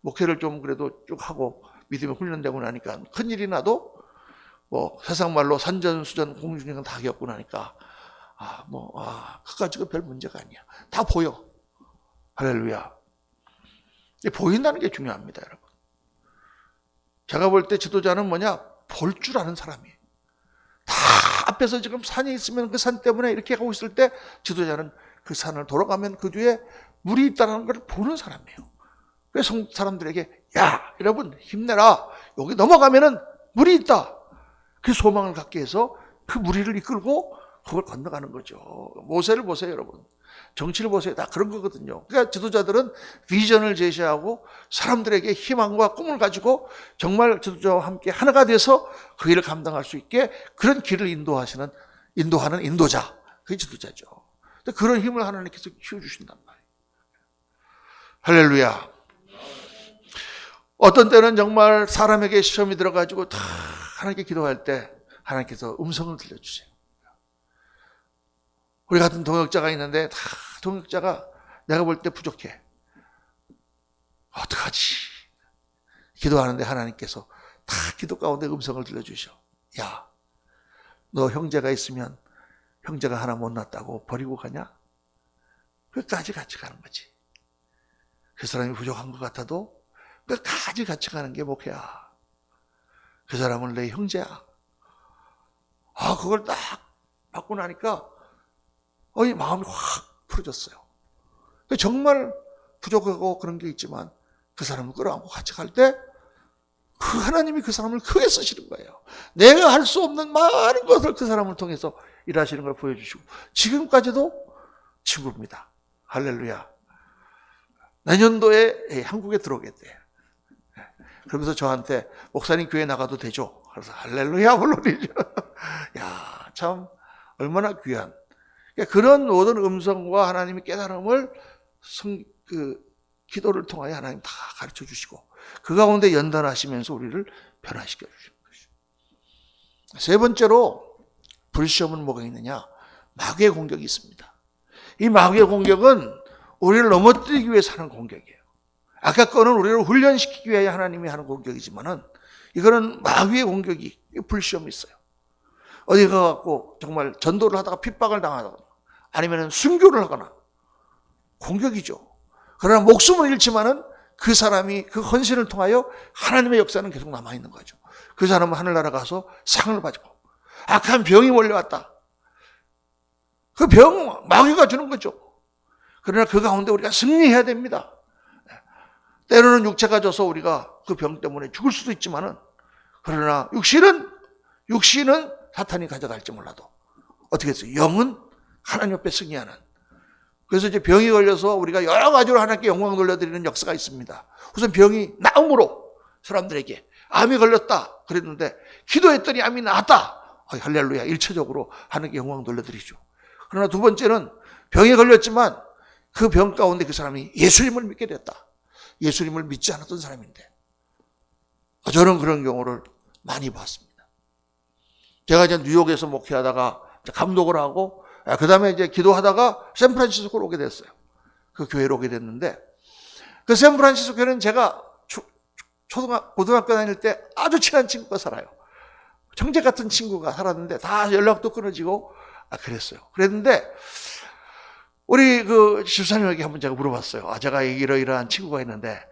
목회를 좀 그래도 쭉 하고 믿음에 훈련되고 나니까 큰 일이 나도 뭐 세상 말로 산전수전 공중전 다 겪고 나니까 그까지가 별 문제가 아니야. 다 보여. 할렐루야. 보인다는 게 중요합니다, 여러분. 제가 볼 때 지도자는 뭐냐? 볼 줄 아는 사람이에요. 다 앞에서 지금 산이 있으면 그 산 때문에 이렇게 가고 있을 때 지도자는 그 산을 돌아가면 그 뒤에 물이 있다는 걸 보는 사람이에요. 그래서 사람들에게 여러분 힘내라. 여기 넘어가면은 물이 있다. 그 소망을 갖게 해서 그 무리를 이끌고 그걸 건너가는 거죠. 모세를 보세요, 여러분. 정치를 보세요. 다 그런 거거든요. 그러니까 지도자들은 비전을 제시하고 사람들에게 희망과 꿈을 가지고 정말 지도자와 함께 하나가 돼서 그 일을 감당할 수 있게 그런 길을 인도하는 인도자. 그게 지도자죠. 그런 힘을 하나님께서 키워주신단 말이에요. 할렐루야. 어떤 때는 정말 사람에게 시험이 들어가지고 다 하나님께 기도할 때 하나님께서 음성을 들려주세요. 우리 같은 동역자가 있는데 다 동역자가 내가 볼 때 부족해. 어떡하지? 기도하는데 하나님께서 다 기도 가운데 음성을 들려주셔. 야, 너 형제가 있으면 형제가 하나 못났다고 버리고 가냐? 끝까지 같이 가는 거지. 그 사람이 부족한 것 같아도 끝까지 같이 가는 게 목회야. 그 사람은 내 형제야. 그걸 딱 받고 나니까 마음이 확 풀어졌어요. 정말 부족하고 그런 게 있지만 그 사람을 끌어안고 같이 갈 때 그 하나님이 그 사람을 크게 쓰시는 거예요. 내가 할 수 없는 많은 것을 그 사람을 통해서 일하시는 걸 보여주시고 지금까지도 친구입니다. 할렐루야. 내년도에 한국에 들어오겠대요. 그러면서 저한테 목사님 교회 나가도 되죠? 그래서 할렐루야 물론이죠. 야, 참 얼마나 귀한. 그런 모든 음성과 하나님의 깨달음을 기도를 통하여 하나님 다 가르쳐 주시고 그 가운데 연단하시면서 우리를 변화시켜 주시는 것이죠. 세 번째로 불시험은 뭐가 있느냐? 마귀의 공격이 있습니다. 이 마귀의 공격은 우리를 넘어뜨리기 위해서 하는 공격이에요. 아까 거는 우리를 훈련시키기 위해 하나님이 하는 공격이지만은 이거는 마귀의 공격이 불시험이 있어요. 어디 가갖고 정말 전도를 하다가 핍박을 당하거나 아니면 순교를 하거나 공격이죠. 그러나 목숨을 잃지만은 그 사람이 그 헌신을 통하여 하나님의 역사는 계속 남아있는 거죠. 그 사람은 하늘나라 가서 상을 받고 악한 병이 몰려왔다. 그 병 마귀가 주는 거죠. 그러나 그 가운데 우리가 승리해야 됩니다. 때로는 육체가 져서 우리가 그 병 때문에 죽을 수도 있지만은 그러나 육신은 사탄이 가져갈지 몰라도 어떻게 했어요? 영은 하나님 옆에 승리하는. 그래서 이제 병이 걸려서 우리가 여러 가지로 하나님께 영광 돌려드리는 역사가 있습니다. 우선 병이 나음으로 사람들에게 암이 걸렸다 그랬는데 기도했더니 암이 나았다. 할렐루야. 일차적으로 하나님께 영광 돌려드리죠. 그러나 두 번째는 병에 걸렸지만 그 병 가운데 그 사람이 예수님을 믿게 됐다. 예수님을 믿지 않았던 사람인데 저는 그런 경우를 많이 봤습니다. 제가 이제 뉴욕에서 목회하다가 감독을 하고 그 다음에 이제 기도하다가 샌프란시스코로 오게 됐어요. 그 교회로 오게 됐는데 그 샌프란시스코 교회는 제가 고등학교 다닐 때 아주 친한 친구가 살아요. 형제 같은 친구가 살았는데 다 연락도 끊어지고 그랬어요. 그랬는데 우리 그 집사님에게 한번 제가 물어봤어요. 제가 이러이러한 친구가 있는데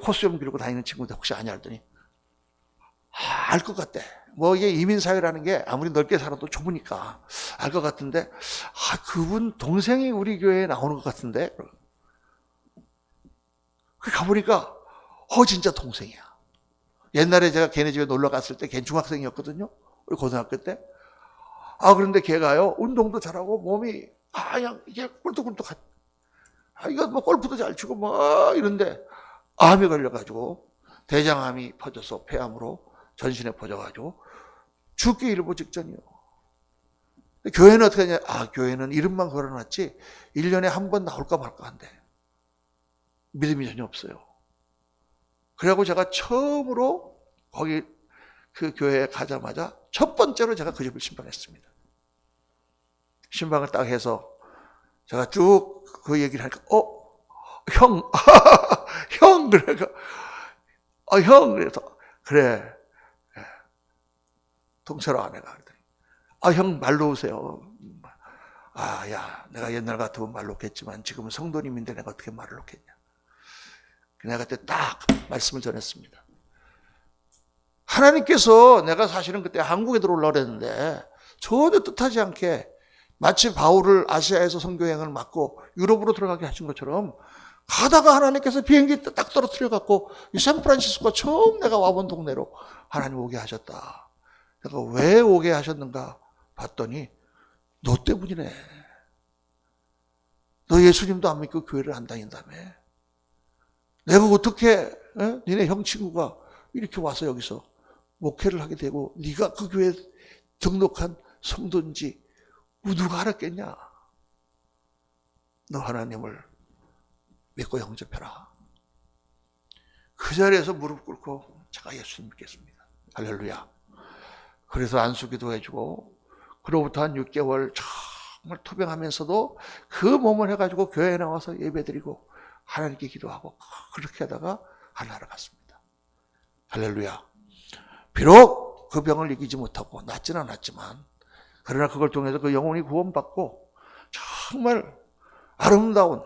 코스염 기르고 다니는 친구인데 혹시 아냐 했더니 알 것 같대. 뭐 이게 이민사회라는 게 아무리 넓게 살아도 좁으니까 알 것 같은데 그분 동생이 우리 교회에 나오는 것 같은데 가보니까 진짜 동생이야. 옛날에 제가 걔네 집에 놀러 갔을 때 걔 중학생이었거든요. 우리 고등학교 때. 그런데 걔가요 운동도 잘하고 몸이 그냥 이게 꿀떡꿀떡 이거 뭐 골프도 잘 치고 뭐 이런데 암이 걸려가지고 대장암이 퍼져서 폐암으로 전신에 퍼져가지고 죽기 일보 직전이요. 교회는 어떻게 하냐? 교회는 이름만 걸어놨지 1년에 한 번 나올까 말까 한대. 믿음이 전혀 없어요. 그래갖고 제가 처음으로 거기 그 교회에 가자마자 첫 번째로 제가 그 집을 신방했습니다. 신방을 딱 해서 제가 쭉 그 얘기를 하니까 형 형 그래가 형 그래서 그래 통째로 아내가 그러더니 형 말로 오세요. 야 내가 옛날 같으면 말로 했지만 지금은 성도님인데 내가 어떻게 말을 놓겠냐. 내가 그때 딱 말씀을 전했습니다. 하나님께서 내가 사실은 그때 한국에 들어오려고 했는데 전혀 뜻하지 않게 마치 바울을 아시아에서 선교행을 맡고 유럽으로 들어가게 하신 것처럼 가다가 하나님께서 비행기 딱 떨어뜨려 갖고 이 샌프란시스코가 처음 내가 와본 동네로 하나님 오게 하셨다. 내가 왜 오게 하셨는가 봤더니 너 때문이네. 너 예수님도 안 믿고 교회를 안 다닌다며. 내가 어떻게 니네 형 친구가 이렇게 와서 여기서 목회를 하게 되고 네가 그 교회에 등록한 성도인지 누가 알았겠냐. 너 하나님을 믿고 영접해라. 그 자리에서 무릎 꿇고 제가 예수님 믿겠습니다. 할렐루야. 그래서 안수기도 해주고 그로부터 한 6개월 정말 투병하면서도 그 몸을 해가지고 교회에 나와서 예배드리고 하나님께 기도하고 그렇게 하다가 하나로 갔습니다. 할렐루야. 비록 그 병을 이기지 못하고 낫지는 않았지만 그러나 그걸 통해서 그 영혼이 구원받고 정말 아름다운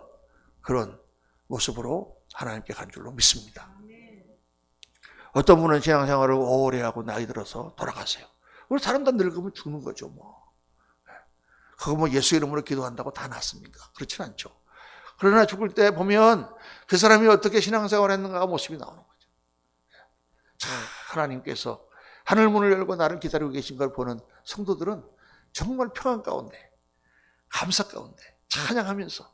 그런 모습으로 하나님께 간 줄로 믿습니다. 어떤 분은 신앙생활을 오래 하고 나이 들어서 돌아가세요. 우리 사람 다 늙으면 죽는 거죠. 그거 뭐 예수 이름으로 기도한다고 다 낫습니까? 그렇진 않죠. 그러나 죽을 때 보면 그 사람이 어떻게 신앙생활을 했는가 모습이 나오는 거죠. 자, 하나님께서 하늘 문을 열고 나를 기다리고 계신 걸 보는 성도들은 정말 평안 가운데, 감사 가운데 찬양하면서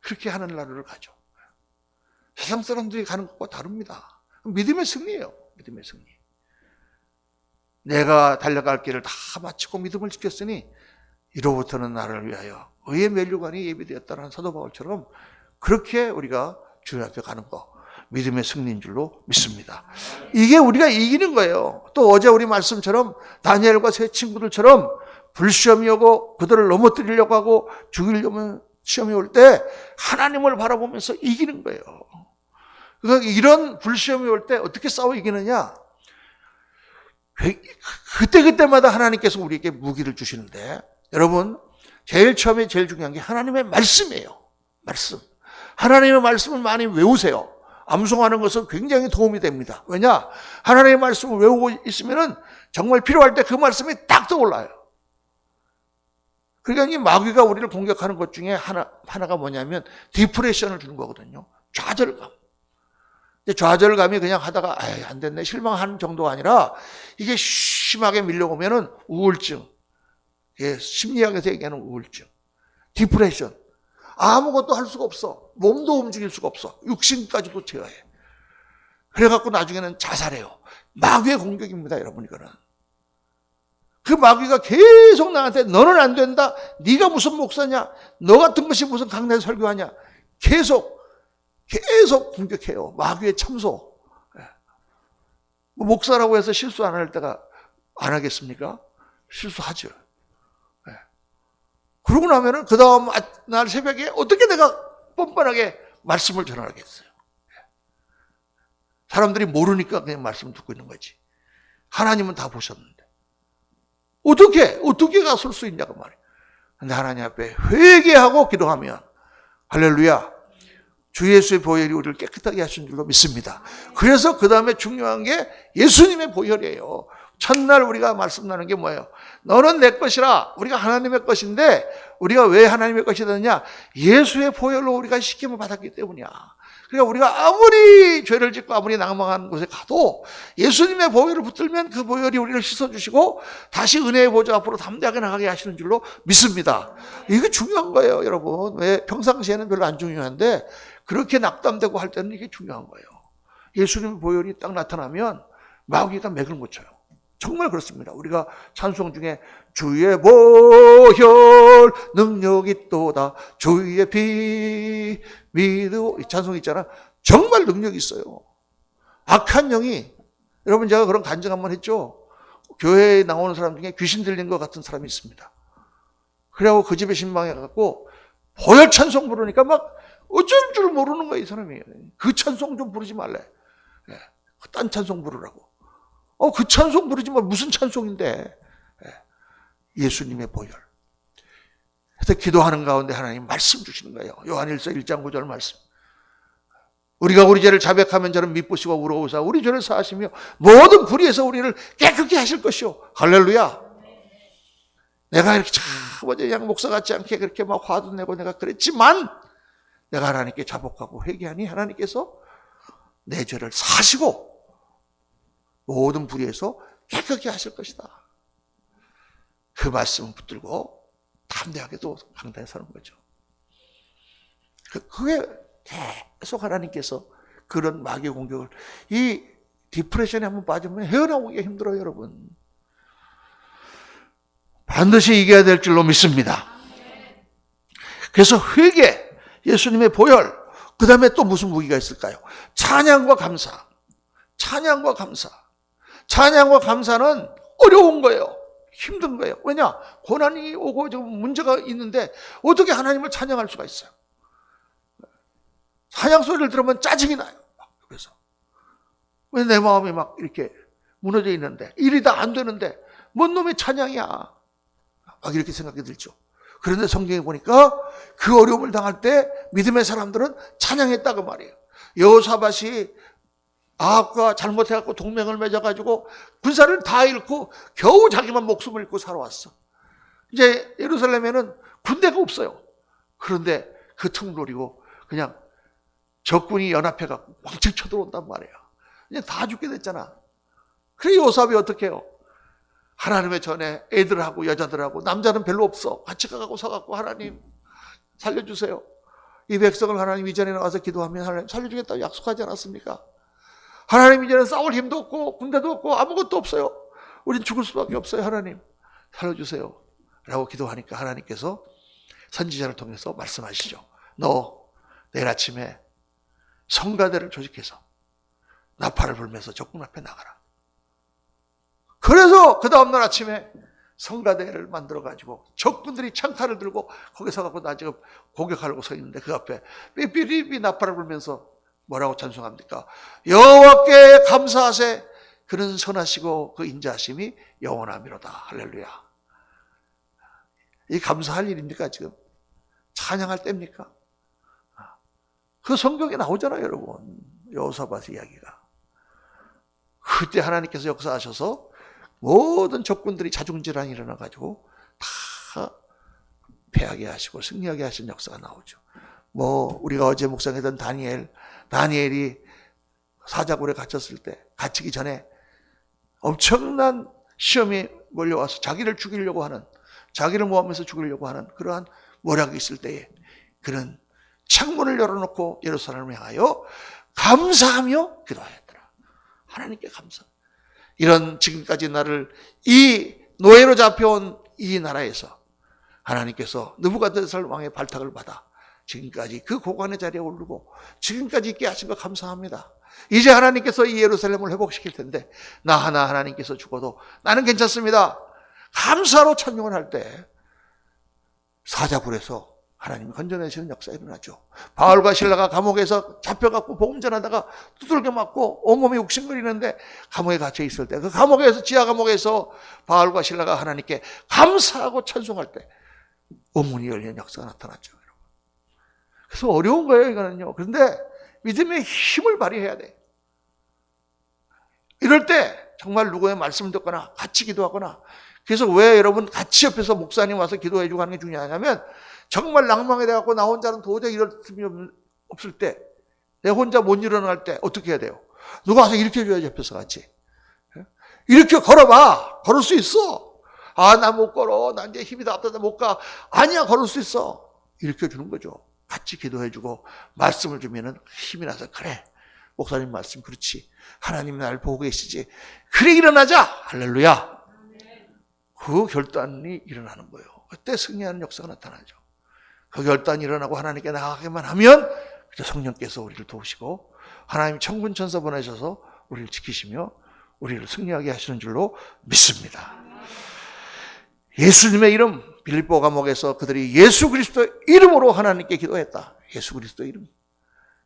그렇게 하는 날을 가죠. 세상 사람들이 가는 것과 다릅니다. 믿음의 승리예요. 믿음의 승리. 내가 달려갈 길을 다 마치고 믿음을 지켰으니 이로부터는 나를 위하여 의의 면류관이 예비되었다는 사도 바울처럼 그렇게 우리가 주님 앞에 가는 거 믿음의 승리인 줄로 믿습니다. 이게 우리가 이기는 거예요. 또 어제 우리 말씀처럼 다니엘과 세 친구들처럼 불시험이 오고 그들을 넘어뜨리려고 하고 죽이려면 시험이 올 때 하나님을 바라보면서 이기는 거예요. 그러니까 이런 불시험이 올 때 어떻게 싸워 이기느냐? 그때마다 하나님께서 우리에게 무기를 주시는데 여러분 제일 처음에 제일 중요한 게 하나님의 말씀이에요. 말씀. 하나님의 말씀을 많이 외우세요. 암송하는 것은 굉장히 도움이 됩니다. 왜냐? 하나님의 말씀을 외우고 있으면은 정말 필요할 때 그 말씀이 딱 떠올라요. 그러니까 이 마귀가 우리를 공격하는 것 중에 하나가 뭐냐면 디프레션을 주는 거거든요. 좌절감. 좌절감이 그냥 하다가 안 됐네 실망하는 정도가 아니라 이게 심하게 밀려오면은 우울증. 심리학에서 얘기하는 우울증. 디프레션. 아무것도 할 수가 없어. 몸도 움직일 수가 없어. 육신까지도 제어해. 그래갖고 나중에는 자살해요. 마귀의 공격입니다, 여러분 이거는. 그 마귀가 계속 나한테 너는 안 된다. 네가 무슨 목사냐. 너 같은 것이 무슨 강단 설교하냐. 계속 공격해요. 마귀의 참소. 목사라고 해서 실수 안 할 때가 안 하겠습니까? 실수하죠. 그러고 나면은 그 다음 날 새벽에 어떻게 내가 뻔뻔하게 말씀을 전하겠어요. 사람들이 모르니까 그냥 말씀 듣고 있는 거지. 하나님은 다 보셨는데. 어떻게가 설 수 있냐고 말이에요. 근데 하나님 앞에 회개하고 기도하면 할렐루야. 주 예수의 보혈이 우리를 깨끗하게 하신 줄로 믿습니다. 그래서 그 다음에 중요한 게 예수님의 보혈이에요. 첫날 우리가 말씀 나눈 게 뭐예요? 너는 내 것이라. 우리가 하나님의 것인데 우리가 왜 하나님의 것이 되느냐? 예수의 보혈로 우리가 씻김을 받았기 때문이야. 그러니까 우리가 아무리 죄를 짓고 아무리 낭망한 곳에 가도 예수님의 보혈을 붙들면 그 보혈이 우리를 씻어주시고 다시 은혜의 보좌 앞으로 담대하게 나가게 하시는 줄로 믿습니다. 이게 중요한 거예요, 여러분. 왜 평상시에는 별로 안 중요한데 그렇게 낙담되고 할 때는 이게 중요한 거예요. 예수님의 보혈이 딱 나타나면 마귀가 맥을 못 쳐요. 정말 그렇습니다. 우리가 찬송 중에 주의 보혈 능력이 있도다 주의 피 믿으오 이 찬송 있잖아. 정말 능력이 있어요. 악한 영이 여러분 제가 그런 간증 한번 했죠. 교회에 나오는 사람 중에 귀신 들린 것 같은 사람이 있습니다. 그래갖고 그 집에 신방해갖고 보혈 찬송 부르니까 막 어쩔 줄 모르는 거예요. 이 사람이. 그 찬송 좀 부르지 말래. 딴 찬송 부르라고. 그 찬송 부르지 마. 무슨 찬송인데. 예수님의 보혈. 그래서 기도하는 가운데 하나님 말씀 주시는 거예요. 요한일서 1장 9절 말씀. 우리가 우리 죄를 자백하면 저는 미쁘시고 우러우사 우리 죄를 사하시며 모든 불의에서 우리를 깨끗게 하실 것이요. 할렐루야. 내가 이렇게 참 어제 양 목사 같지 않게 그렇게 막 화도 내고 내가 그랬지만 내가 하나님께 자복하고 회개하니 하나님께서 내 죄를 사시고 모든 불의에서 깨끗게 하실 것이다. 그 말씀을 붙들고 담대하게 또 강단에 서는 거죠. 그게 계속 하나님께서 그런 마귀의 공격을, 이 디프레션에 한번 빠지면 헤어나오기가 힘들어요, 여러분. 반드시 이겨야 될 줄로 믿습니다. 그래서 회개, 예수님의 보혈, 그 다음에 또 무슨 무기가 있을까요? 찬양과 감사. 찬양과 감사. 찬양과 감사는 어려운 거예요. 힘든 거예요. 왜냐? 고난이 오고 지금 문제가 있는데 어떻게 하나님을 찬양할 수가 있어요? 찬양 소리를 들으면 짜증이 나요. 그래서 왜 내 마음이 막 이렇게 무너져 있는데, 일이 다 안 되는데 뭔 놈의 찬양이야, 막 이렇게 생각이 들죠. 그런데 성경에 보니까 그 어려움을 당할 때 믿음의 사람들은 찬양했다고 말이에요. 여호사밧이 아합과 잘못해갖고 동맹을 맺어가지고 군사를 다 잃고 겨우 자기만 목숨을 잃고 살아왔어. 이제 예루살렘에는 군대가 없어요. 그런데 그 틈을 노리고 그냥 적군이 연합해갖고 왕창 쳐들어온단 말이에요. 이제 다 죽게 됐잖아. 그래 요삽이 어떻게 해요? 하나님의 전에 애들하고 여자들하고, 남자는 별로 없어, 같이 가고 서갖고 하나님 살려주세요. 이 백성을 하나님 이전에 나가서 기도하면 하나님 살려주겠다고 약속하지 않았습니까? 하나님 이제는 싸울 힘도 없고 군대도 없고 아무것도 없어요. 우린 죽을 수밖에 없어요. 하나님 살려주세요 라고 기도하니까 하나님께서 선지자를 통해서 말씀하시죠. 너 내일 아침에 성가대를 조직해서 나팔을 불면서 적군 앞에 나가라. 그래서 그 다음날 아침에 성가대를 만들어가지고 적군들이 창칼을 들고 거기서 갖고 나 지금 공격하려고 서 있는데 그 앞에 삐삐삐삐 나팔을 불면서 뭐라고 찬송합니까? 여호와께 감사하세. 그는 선하시고 그 인자하심이 영원하미로다. 할렐루야. 이 감사할 일입니까 지금? 찬양할 때입니까? 그 성경에 나오잖아요, 여러분. 여호사밧 이야기가. 그때 하나님께서 역사하셔서 모든 적군들이 자중질환이 일어나가지고 다 패하게 하시고 승리하게 하신 역사가 나오죠. 뭐 우리가 어제 묵상했던 다니엘이 사자굴에 갇혔을 때, 갇히기 전에 엄청난 시험이 몰려와서 자기를 죽이려고 하는, 자기를 모함해서 죽이려고 하는 그러한 모략이 있을 때에 그는 창문을 열어놓고 예루살렘을 향하여 감사하며 기도하였더라. 하나님께 감사. 이런 지금까지 나를 이 노예로 잡혀온 이 나라에서 하나님께서 느부갓네살 왕의 발탁을 받아 지금까지 그 고관의 자리에 오르고 지금까지 있게 하신 거 감사합니다. 이제 하나님께서 이 예루살렘을 회복시킬 텐데 나 하나 하나님께서 죽어도 나는 괜찮습니다. 감사로 찬양을 할 때 사자굴에서 하나님이 건져내시는 역사가 일어나죠. 바울과 실라가 감옥에서 잡혀갖고 복음 전하다가 두들겨 맞고 온몸이 욱신거리는데 감옥에 갇혀 있을 때, 그 감옥에서, 지하 감옥에서 바울과 실라가 하나님께 감사하고 찬송할 때 온문이 열리는 역사가 나타났죠. 그래서 어려운 거예요, 이거는요. 그런데 믿음의 힘을 발휘해야 돼. 이럴 때 정말 누구의 말씀을 듣거나 같이 기도하거나, 그래서 왜 여러분 같이 옆에서 목사님 와서 기도해주고 하는 게 중요하냐면, 정말 낭망이 돼갖고 나 혼자는 도저히 일어날 틈이 없을 때, 내 혼자 못 일어날 때 어떻게 해야 돼요? 누가 와서 일으켜줘야지, 옆에서 같이. 이렇게 걸어봐. 걸을 수 있어. 아, 나 못 걸어. 나 이제 힘이 다 없다. 못 가. 아니야, 걸을 수 있어. 일으켜주는 거죠. 같이 기도해주고 말씀을 주면은 힘이 나서, 그래, 목사님 말씀 그렇지, 하나님이 나를 보고 계시지, 그래, 일어나자. 할렐루야. 그 결단이 일어나는 거예요. 그때 승리하는 역사가 나타나죠. 그 결단이 일어나고 하나님께 나가기만 하면 성령께서 우리를 도우시고 하나님이 천군 천사 보내셔서 우리를 지키시며 우리를 승리하게 하시는 줄로 믿습니다. 예수님의 이름, 빌립보 감옥에서 그들이 예수 그리스도의 이름으로 하나님께 기도했다. 예수 그리스도의 이름,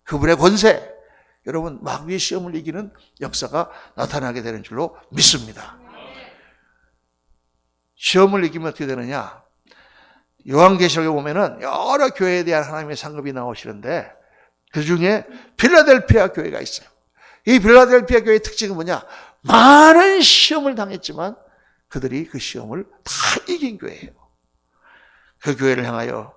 그분의 권세, 여러분 마귀의 시험을 이기는 역사가 나타나게 되는 줄로 믿습니다. 시험을 이기면 어떻게 되느냐? 요한계시록에 보면은 여러 교회에 대한 하나님의 상급이 나오시는데 그 중에 필라델피아 교회가 있어요. 이 필라델피아 교회의 특징은 뭐냐? 많은 시험을 당했지만 그들이 그 시험을 다 이긴 교회예요. 그 교회를 향하여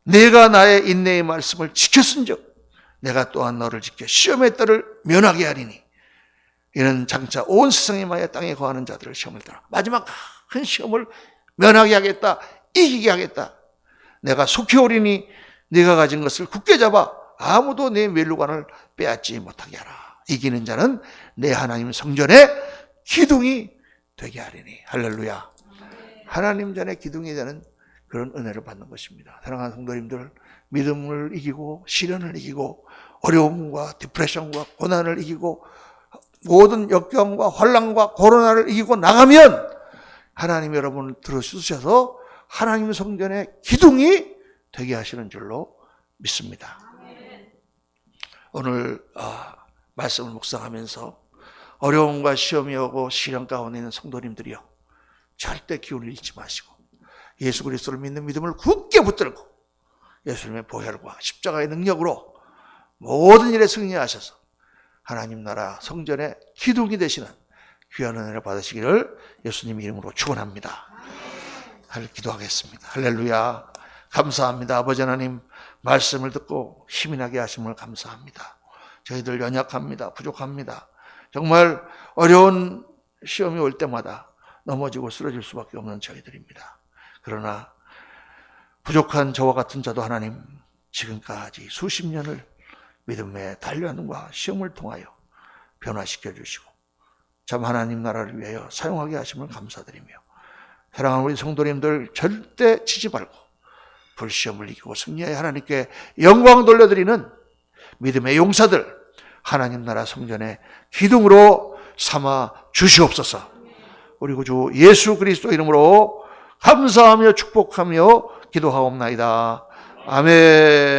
내가 나의 인내의 말씀을 지켰은즉 내가 또한 너를 지켜 시험의 때를 면하게 하리니 이는 장차 온 세상에 마여 땅에 거하는 자들을 시험을 따라. 마지막 큰 시험을 면하게 하겠다. 이기게 하겠다. 내가 속히 오리니 네가 가진 것을 굳게 잡아 아무도 내 멸류관을 빼앗지 못하게 하라. 이기는 자는 내 하나님 성전의 기둥이 되게 하리니. 할렐루야. 하나님 전에 기둥이 되는 그런 은혜를 받는 것입니다. 사랑하는 성도님들, 믿음을 이기고 시련을 이기고 어려움과 디프레션과 고난을 이기고 모든 역경과 환난과 코로나를 이기고 나가면 하나님 여러분을 들어주셔서 하나님 성전의 기둥이 되게 하시는 줄로 믿습니다. 오늘 말씀을 묵상하면서 어려움과 시험이 오고 시련 가운데 있는 성도님들이요, 절대 기운을 잃지 마시고 예수 그리스도를 믿는 믿음을 굳게 붙들고 예수님의 보혈과 십자가의 능력으로 모든 일에 승리하셔서 하나님 나라 성전의 기둥이 되시는 귀한 은혜를 받으시기를 예수님 이름으로 축원합니다. 기도하겠습니다. 할렐루야. 감사합니다. 아버지 하나님, 말씀을 듣고 힘이 나게 하심을 감사합니다. 저희들 연약합니다. 부족합니다. 정말 어려운 시험이 올 때마다 넘어지고 쓰러질 수밖에 없는 저희들입니다. 그러나 부족한 저와 같은 자도 하나님, 지금까지 수십 년을 믿음의 단련과 시험을 통하여 변화시켜 주시고 참 하나님 나라를 위하여 사용하게 하심을 감사드리며, 사랑하는 우리 성도님들 절대 치지 말고 불시험을 이기고 승리하여 하나님께 영광 돌려드리는 믿음의 용사들, 하나님 나라 성전의 기둥으로 삼아 주시옵소서. 우리 구주 예수 그리스도 이름으로 감사하며 축복하며 기도하옵나이다. 아멘.